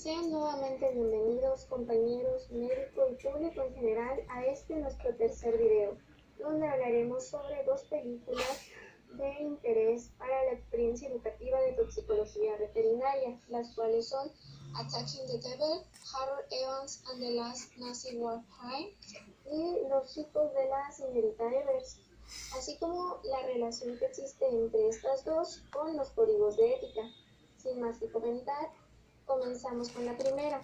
Sean nuevamente bienvenidos compañeros, médico y público en general a este nuestro tercer video, donde hablaremos sobre dos películas de interés para la experiencia educativa de toxicología veterinaria, las cuales son Attacking the Devil, Harold Evans and the Last Nazi Wartime y Los hijos de la señorita Evers, así como la relación que existe entre estas dos con los códigos de ética. Sin más que comentar, comenzamos con la primera.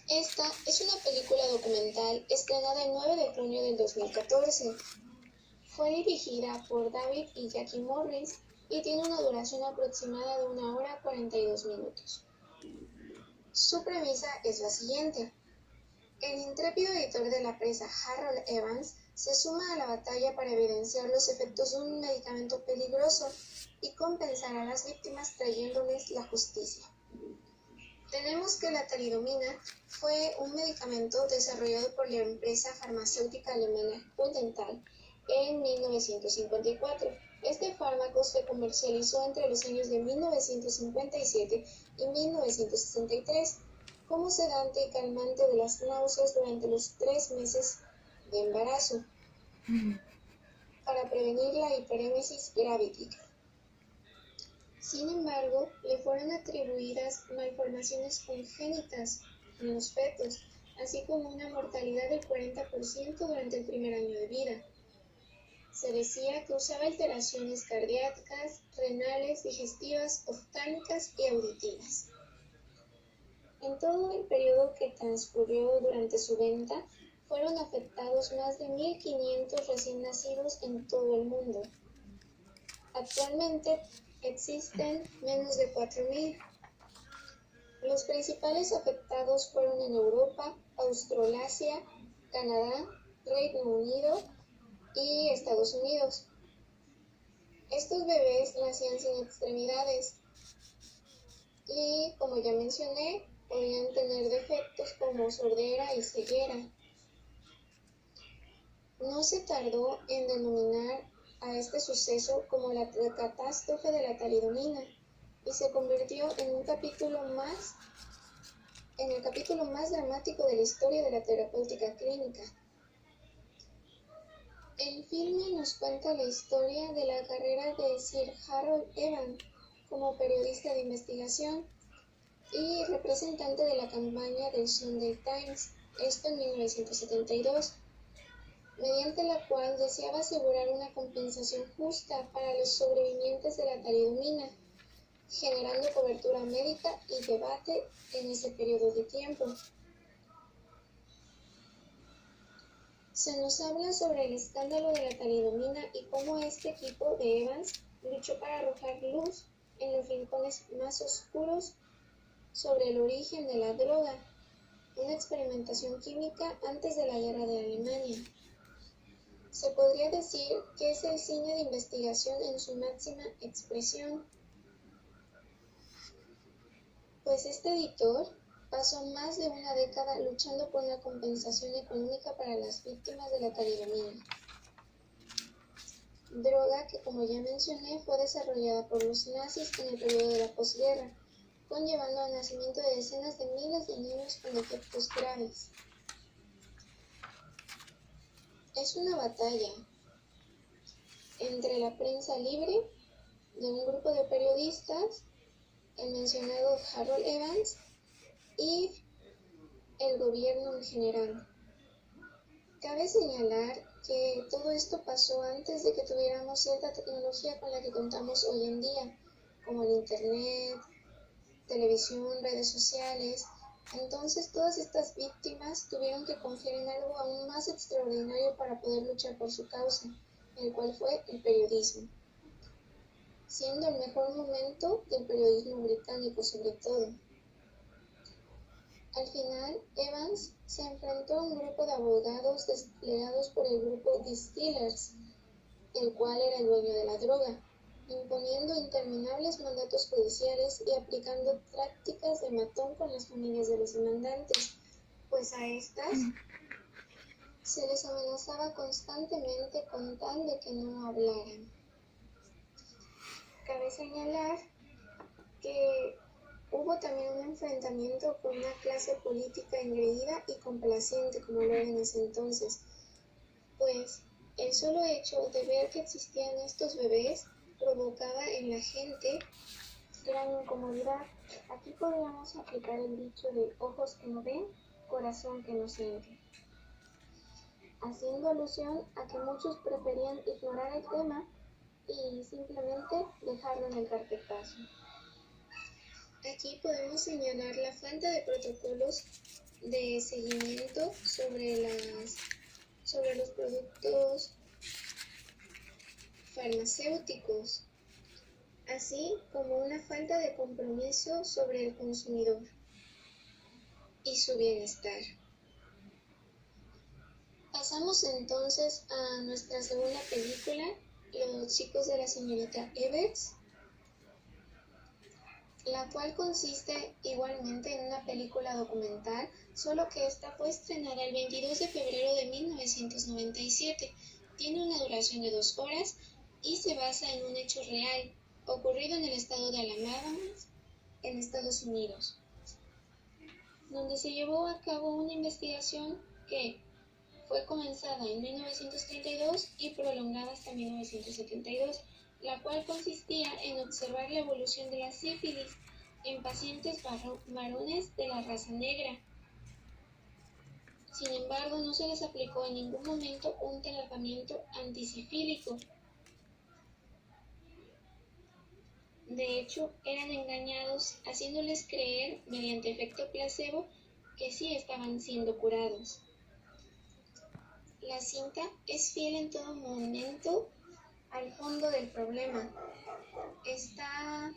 Esta es una película documental estrenada el 9 de junio del 2014. Fue dirigida por David y Jackie Morris y tiene una duración aproximada de 1 hora 42 minutos. Su premisa es la siguiente. El intrépido editor de la prensa Harold Evans se suma a la batalla para evidenciar los efectos de un medicamento peligroso y compensar a las víctimas trayéndoles la justicia. Tenemos que la talidomina fue un medicamento desarrollado por la empresa farmacéutica alemana Hundenthal en 1954. Este fármaco se comercializó entre los años de 1957 y 1963 como sedante y calmante de las náuseas durante los 3 meses de embarazo para prevenir la hiperémesis gravídica. Sin embargo, le fueron atribuidas malformaciones congénitas en los fetos, así como una mortalidad del 40% durante el primer año de vida. Se decía que usaba alteraciones cardíacas, renales, digestivas, oftálmicas y auditivas. En todo el periodo que transcurrió durante su venta, fueron afectados más de 1.500 recién nacidos en todo el mundo. Actualmente existen menos de 4.000. Los principales afectados fueron en Europa, Australasia, Canadá, Reino Unido y Estados Unidos. Estos bebés nacían sin extremidades y, como ya mencioné, podían tener defectos como sordera y ceguera. No se tardó en denominar a este suceso como la catástrofe de la talidomina y se convirtió en el capítulo más dramático de la historia de la terapéutica clínica. El filme nos cuenta la historia de la carrera de Sir Harold Evans como periodista de investigación y representante de la campaña del Sunday Times, esto en 1972, mediante la cual deseaba asegurar una compensación justa para los sobrevivientes de la talidomina, generando cobertura médica y debate en ese periodo de tiempo. Se nos habla sobre el escándalo de la talidomina y cómo este equipo de Evans luchó para arrojar luz en los rincones más oscuros sobre el origen de la droga, una experimentación química antes de la guerra de Alemania. Se podría decir que es el cine de investigación en su máxima expresión, pues este editor pasó más de una década luchando por una compensación económica para las víctimas de la talidomina, droga que, como ya mencioné, fue desarrollada por los nazis en el periodo de la posguerra, conllevando al nacimiento de decenas de miles de niños con defectos graves. Es una batalla entre la prensa libre de un grupo de periodistas, el mencionado Harold Evans, y el gobierno en general. Cabe señalar que todo esto pasó antes de que tuviéramos cierta tecnología con la que contamos hoy en día, como el internet, televisión, redes sociales. Entonces todas estas víctimas tuvieron que confiar en algo aún más extraordinario para poder luchar por su causa, el cual fue el periodismo, siendo el mejor momento del periodismo británico sobre todo. Al final, Evans se enfrentó a un grupo de abogados desplegados por el grupo Distillers, el cual era el dueño de la droga, imponiendo interminables mandatos judiciales y aplicando tácticas de matón con las familias de los demandantes, pues a estas se les amenazaba constantemente con tal de que no hablaran. Cabe señalar que Hubo también un enfrentamiento con una clase política engreída y complaciente como lo era en ese entonces, pues el solo hecho de ver que existían estos bebés provocaba en la gente gran incomodidad. Aquí podríamos aplicar el dicho de ojos que no ven, corazón que no siente, haciendo alusión a que muchos preferían ignorar el tema y simplemente dejarlo en el carpetazo. Aquí podemos señalar la falta de protocolos de seguimiento sobre los productos farmacéuticos, así como una falta de compromiso sobre el consumidor y su bienestar. Pasamos entonces a nuestra segunda película, Los chicos de la señorita Evers, la cual consiste igualmente en una película documental, solo que esta fue estrenada el 22 de febrero de 1997. Tiene una duración de 2 horas y se basa en un hecho real, ocurrido en el estado de Alabama, en Estados Unidos, donde se llevó a cabo una investigación que fue comenzada en 1932 y prolongada hasta 1972, la cual consistía en observar la evolución de la sífilis en pacientes varones de la raza negra. Sin embargo, no se les aplicó en ningún momento un tratamiento antisifílico. De hecho, eran engañados haciéndoles creer, mediante efecto placebo, que sí estaban siendo curados. La cinta es fiel en todo momento al fondo del problema. Está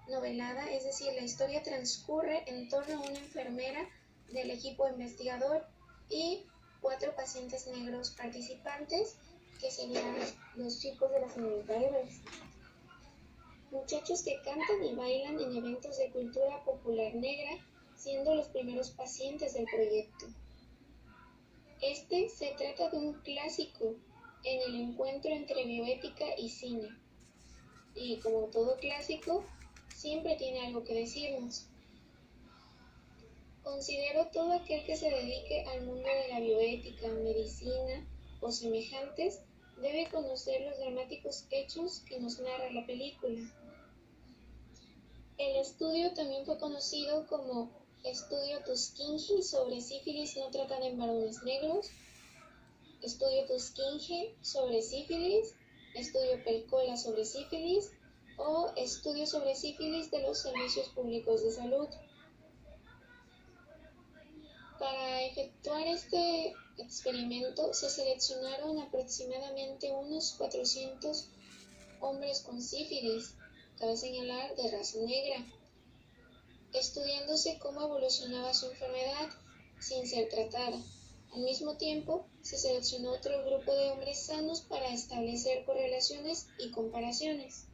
novelada, es decir, la historia transcurre en torno a una enfermera del equipo investigador y 4 pacientes negros participantes, que serían los chicos de la señorita Evers. Muchachos que cantan y bailan en eventos de cultura popular negra, siendo los primeros pacientes del proyecto. Este se trata de un clásico en el encuentro entre bioética y cine. Y como todo clásico, siempre tiene algo que decirnos. Considero todo aquel que se dedique al mundo de la bioética, medicina o semejantes debe conocer los dramáticos hechos que nos narra la película. El estudio también fue conocido como Estudio Tuskegee sobre sífilis no tratada en varones negros, Estudio Tuskegee sobre sífilis, Estudio Pelcola sobre sífilis o Estudio sobre sífilis de los servicios públicos de salud. Para efectuar este experimento se seleccionaron aproximadamente unos 400 hombres con sífilis, cabe señalar de raza negra, estudiándose cómo evolucionaba su enfermedad sin ser tratada. Al mismo tiempo, se seleccionó otro grupo de hombres sanos para establecer correlaciones y comparaciones.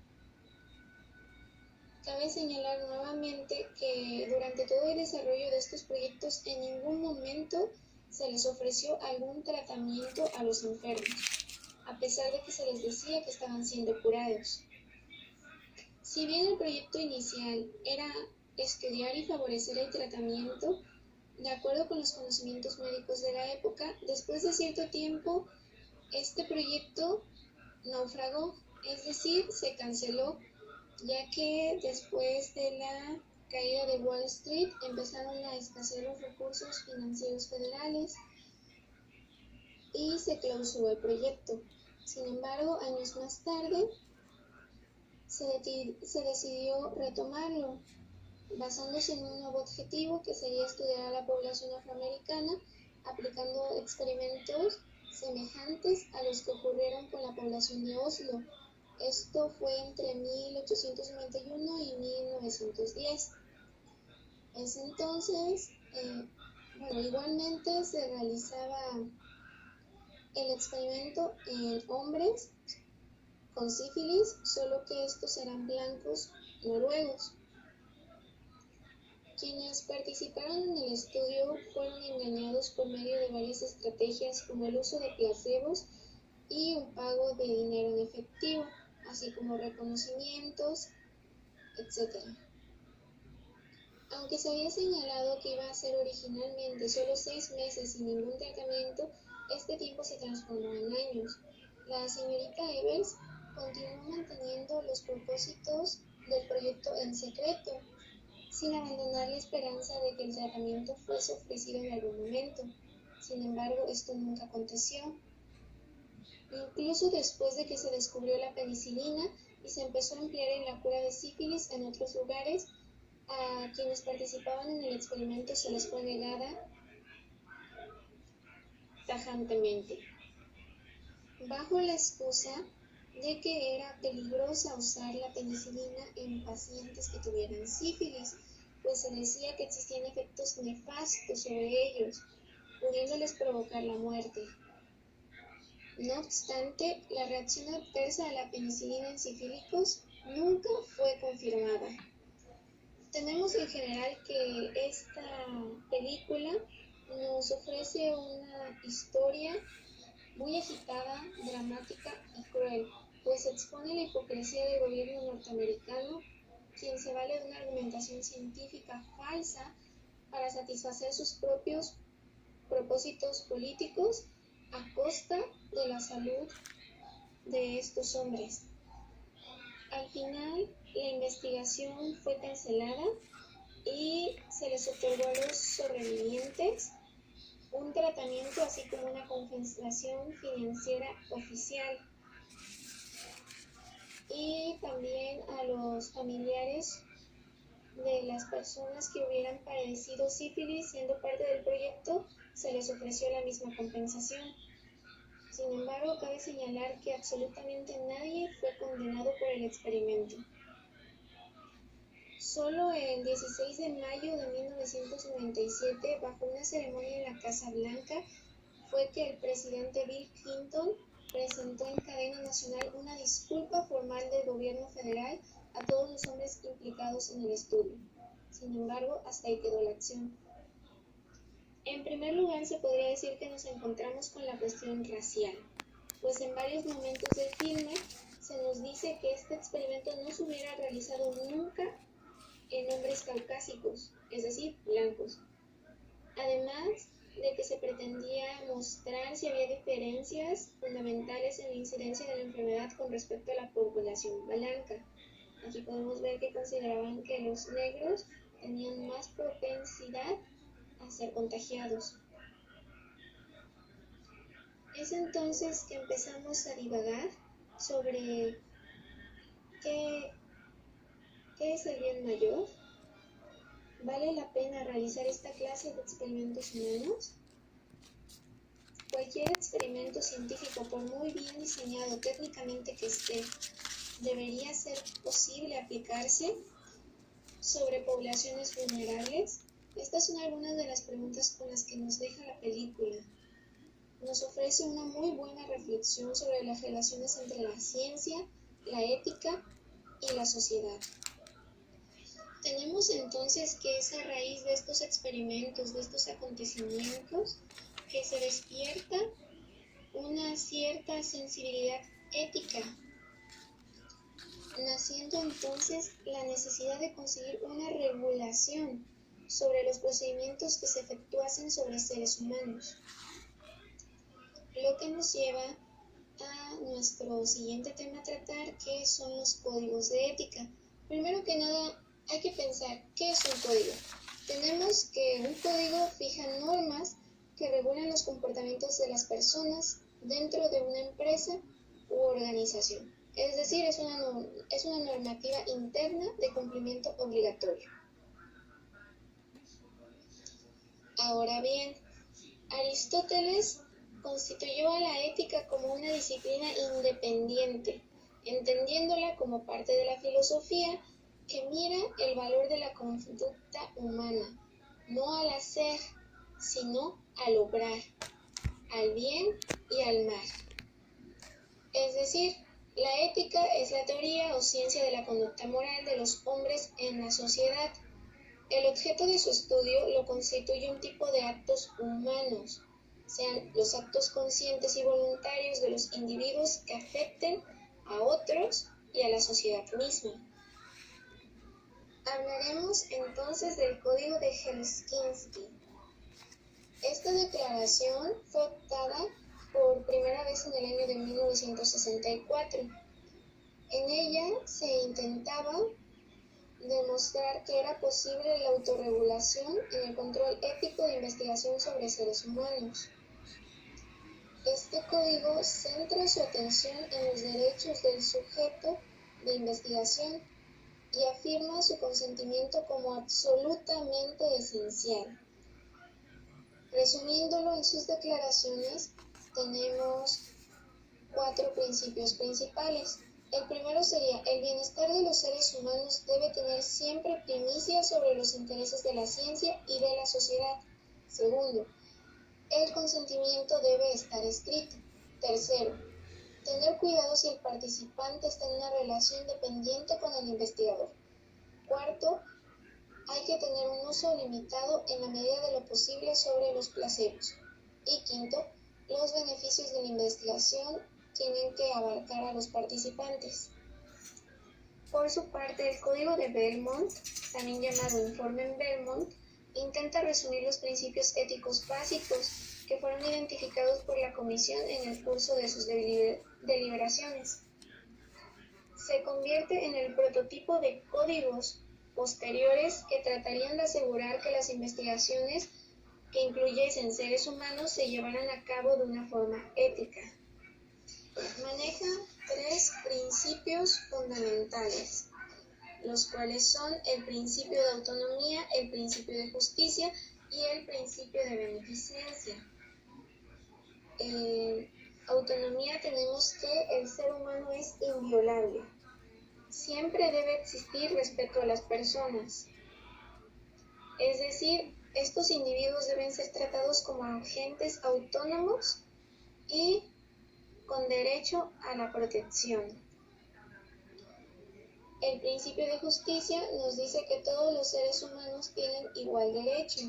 Cabe señalar nuevamente que durante todo el desarrollo de estos proyectos en ningún momento se les ofreció algún tratamiento a los enfermos, a pesar de que se les decía que estaban siendo curados. Si bien el proyecto inicial era estudiar y favorecer el tratamiento, de acuerdo con los conocimientos médicos de la época, después de cierto tiempo, este proyecto naufragó, es decir, se canceló, ya que después de la caída de Wall Street empezaron a escasear los recursos financieros federales y se clausuró el proyecto. Sin embargo, años más tarde se decidió retomarlo, basándose en un nuevo objetivo que sería estudiar a la población afroamericana, aplicando experimentos semejantes a los que ocurrieron con la población de Oslo. Esto fue entre 1891 y 1910. Es entonces, igualmente se realizaba el experimento en hombres con sífilis, solo que estos eran blancos noruegos. Quienes participaron en el estudio fueron engañados por medio de varias estrategias como el uso de placebos y un pago de dinero en efectivo, así como reconocimientos, etc. Aunque se había señalado que iba a ser originalmente solo 6 meses sin ningún tratamiento, este tiempo se transformó en años. La señorita Evers continuó manteniendo los propósitos del proyecto en secreto, sin abandonar la esperanza de que el tratamiento fuese ofrecido en algún momento. Sin embargo, esto nunca aconteció. Incluso después de que se descubrió la penicilina y se empezó a emplear en la cura de sífilis en otros lugares, a quienes participaban en el experimento se les fue negada tajantemente, bajo la excusa de que era peligrosa usar la penicilina en pacientes que tuvieran sífilis, pues se decía que existían efectos nefastos sobre ellos, pudiéndoles provocar la muerte. No obstante, la reacción adversa a la penicilina en sifílicos nunca fue confirmada. Tenemos en general que esta película nos ofrece una historia muy agitada, dramática y cruel, pues expone la hipocresía del gobierno norteamericano, quien se vale de una argumentación científica falsa para satisfacer sus propios propósitos políticos a costa de la salud de estos hombres. Al final, la investigación fue cancelada y se les otorgó a los sobrevivientes un tratamiento así como una compensación financiera oficial, y también a los familiares de las personas que hubieran padecido sífilis siendo parte del proyecto se les ofreció la misma compensación. Sin embargo, cabe señalar que absolutamente nadie fue condenado por el experimento. Solo el 16 de mayo de 1997, bajo una ceremonia en la Casa Blanca, fue que el presidente Bill Clinton presentó en cadena nacional una disculpa formal del gobierno federal a todos los hombres implicados en el estudio. Sin embargo, hasta ahí quedó la acción. En primer lugar, se podría decir que nos encontramos con la cuestión racial, pues en varios momentos del filme se nos dice que este experimento no se hubiera realizado nunca en hombres caucásicos, es decir, blancos. Además de que se pretendía mostrar si había diferencias fundamentales en la incidencia de la enfermedad con respecto a la población blanca. Aquí podemos ver que consideraban que los negros tenían más propensidad a ser contagiados. Es entonces que empezamos a divagar sobre qué es el bien mayor. ¿Vale la pena realizar esta clase de experimentos humanos? Cualquier experimento científico, por muy bien diseñado técnicamente que esté, ¿debería ser posible aplicarse sobre poblaciones vulnerables? Estas son algunas de las preguntas con las que nos deja la película. Nos ofrece una muy buena reflexión sobre las relaciones entre la ciencia, la ética y la sociedad. Tenemos entonces que es a raíz de estos experimentos, de estos acontecimientos, que se despierta una cierta sensibilidad ética, naciendo entonces la necesidad de conseguir una regulación sobre los procedimientos que se efectuasen sobre seres humanos. Lo que nos lleva a nuestro siguiente tema a tratar, que son los códigos de ética. Primero que nada, hay que pensar, ¿qué es un código? Tenemos que un código fija normas que regulan los comportamientos de las personas dentro de una empresa u organización. Es decir, es una normativa interna de cumplimiento obligatorio. Ahora bien, Aristóteles constituyó a la ética como una disciplina independiente, entendiéndola como parte de la filosofía que mira el valor de la conducta humana, no al hacer, sino al obrar, al bien y al mal. Es decir, la ética es la teoría o ciencia de la conducta moral de los hombres en la sociedad. El objeto de su estudio lo constituye un tipo de actos humanos, sean los actos conscientes y voluntarios de los individuos que afecten a otros y a la sociedad misma. Hablaremos entonces del Código de Helsinki. Esta declaración fue optada por primera vez en el año de 1964. En ella se intentaba demostrar que era posible la autorregulación en el control ético de investigación sobre seres humanos. Este código centra su atención en los derechos del sujeto de investigación y afirma su consentimiento como absolutamente esencial. Resumiéndolo en sus declaraciones, tenemos 4 principios principales. El primero sería: el bienestar de los seres humanos debe tener siempre primicia sobre los intereses de la ciencia y de la sociedad. Segundo, el consentimiento debe estar escrito. Tercero, tener cuidado si el participante está en una relación dependiente con el investigador. Cuarto, hay que tener un uso limitado en la medida de lo posible sobre los placebos. Y quinto, los beneficios de la investigación tienen que abarcar a los participantes. Por su parte, el Código de Belmont, también llamado Informe Belmont, intenta resumir los principios éticos básicos que fueron identificados por la Comisión en el curso de sus deliberaciones. Se convierte en el prototipo de códigos posteriores que tratarían de asegurar que las investigaciones que incluyesen seres humanos se llevaran a cabo de una forma ética. Maneja 3 principios fundamentales, los cuales son el principio de autonomía, el principio de justicia y el principio de beneficencia. Autonomía, tenemos que el ser humano es inviolable. Siempre debe existir respeto a las personas. Es decir, estos individuos deben ser tratados como agentes autónomos y con derecho a la protección. El principio de justicia nos dice que todos los seres humanos tienen igual derecho.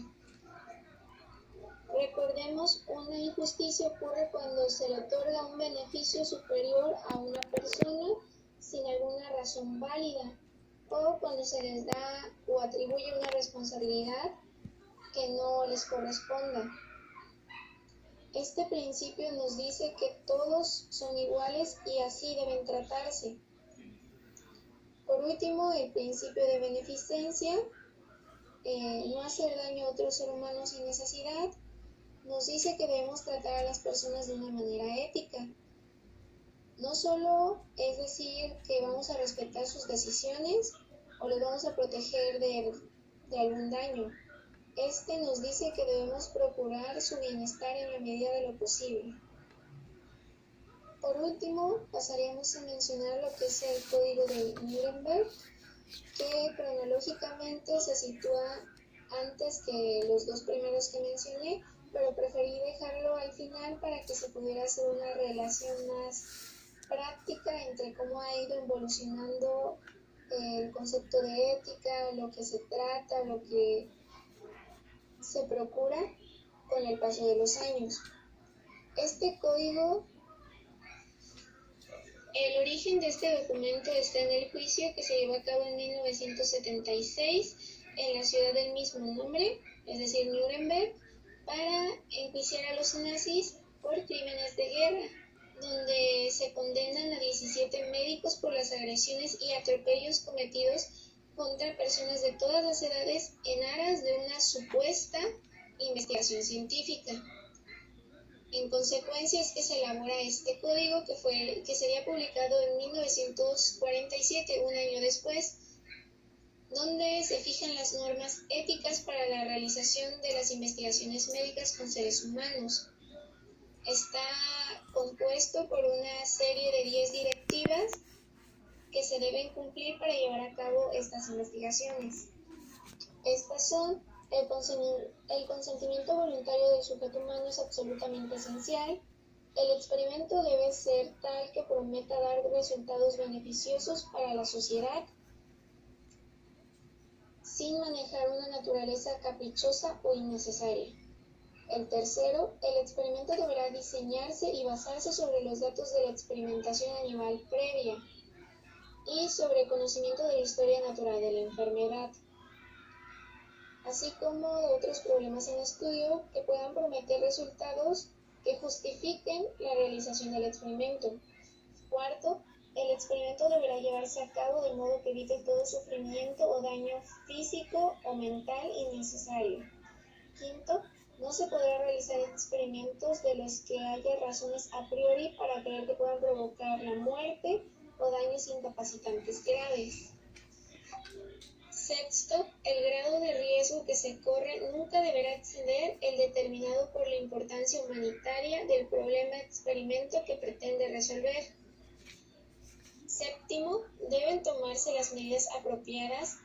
Recordemos, una injusticia ocurre cuando se le otorga un beneficio superior a una persona sin alguna razón válida, o cuando se les da o atribuye una responsabilidad que no les corresponda. Este principio nos dice que todos son iguales y así deben tratarse. Por último, el principio de beneficencia, no hacer daño a otro ser humano sin necesidad, nos dice que debemos tratar a las personas de una manera ética. No solo es decir que vamos a respetar sus decisiones o les vamos a proteger de algún daño. Este nos dice que debemos procurar su bienestar en la medida de lo posible. Por último, pasaríamos a mencionar lo que es el Código de Nuremberg, que cronológicamente se sitúa antes que los 2 primeros que mencioné, pero preferí dejarlo al final para que se pudiera hacer una relación más práctica entre cómo ha ido evolucionando el concepto de ética, lo que se trata, lo que se procura con el paso de los años. Este código, el origen de este documento está en el juicio que se llevó a cabo en 1976 en la ciudad del mismo nombre, es decir, Nuremberg, para enjuiciar a los nazis por crímenes de guerra, donde se condenan a 17 médicos por las agresiones y atropellos cometidos contra personas de todas las edades en aras de una supuesta investigación científica. En consecuencia es que se elabora este código que sería publicado en 1947, un año después, donde se fijan las normas éticas para la realización de las investigaciones médicas con seres humanos. Está compuesto por una serie de 10 directivas que se deben cumplir para llevar a cabo estas investigaciones. Estas son: el consentimiento voluntario del sujeto humano es absolutamente esencial. El experimento debe ser tal que prometa dar resultados beneficiosos para la sociedad, sin manejar una naturaleza caprichosa o innecesaria. El tercero, el experimento deberá diseñarse y basarse sobre los datos de la experimentación animal previa. y sobre conocimiento de la historia natural de la enfermedad, así como de otros problemas en estudio que puedan prometer resultados que justifiquen la realización del experimento. Cuarto, el experimento deberá llevarse a cabo de modo que evite todo sufrimiento o daño físico o mental innecesario. Quinto, no se podrá realizar experimentos de los que haya razones a priori para creer que puedan provocar la muerte o daños incapacitantes graves. Sexto, el grado de riesgo que se corre nunca deberá exceder el determinado por la importancia humanitaria del problema experimento que pretende resolver. Séptimo, deben tomarse las medidas apropiadas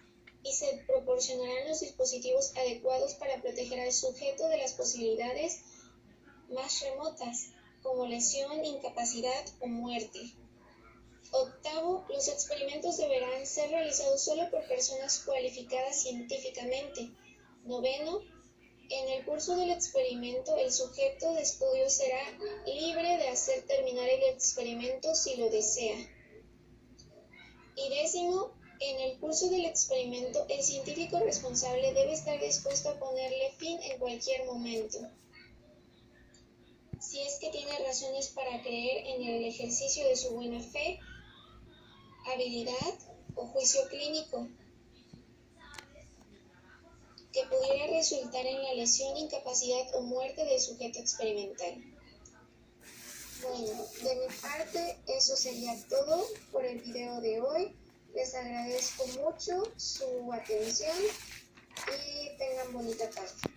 y se proporcionarán los dispositivos adecuados para proteger al sujeto de las posibilidades más remotas, como lesión, incapacidad o muerte. Octavo, los experimentos deberán ser realizados solo por personas cualificadas científicamente. Noveno, en el curso del experimento, el sujeto de estudio será libre de hacer terminar el experimento si lo desea. Y décimo, en el curso del experimento, el científico responsable debe estar dispuesto a ponerle fin en cualquier momento, si es que tiene razones para creer en el ejercicio de su buena fe, habilidad o juicio clínico, que pudiera resultar en la lesión, incapacidad o muerte del sujeto experimental. Bueno, de mi parte eso sería todo por el video de hoy. Les agradezco mucho su atención y tengan bonita tarde.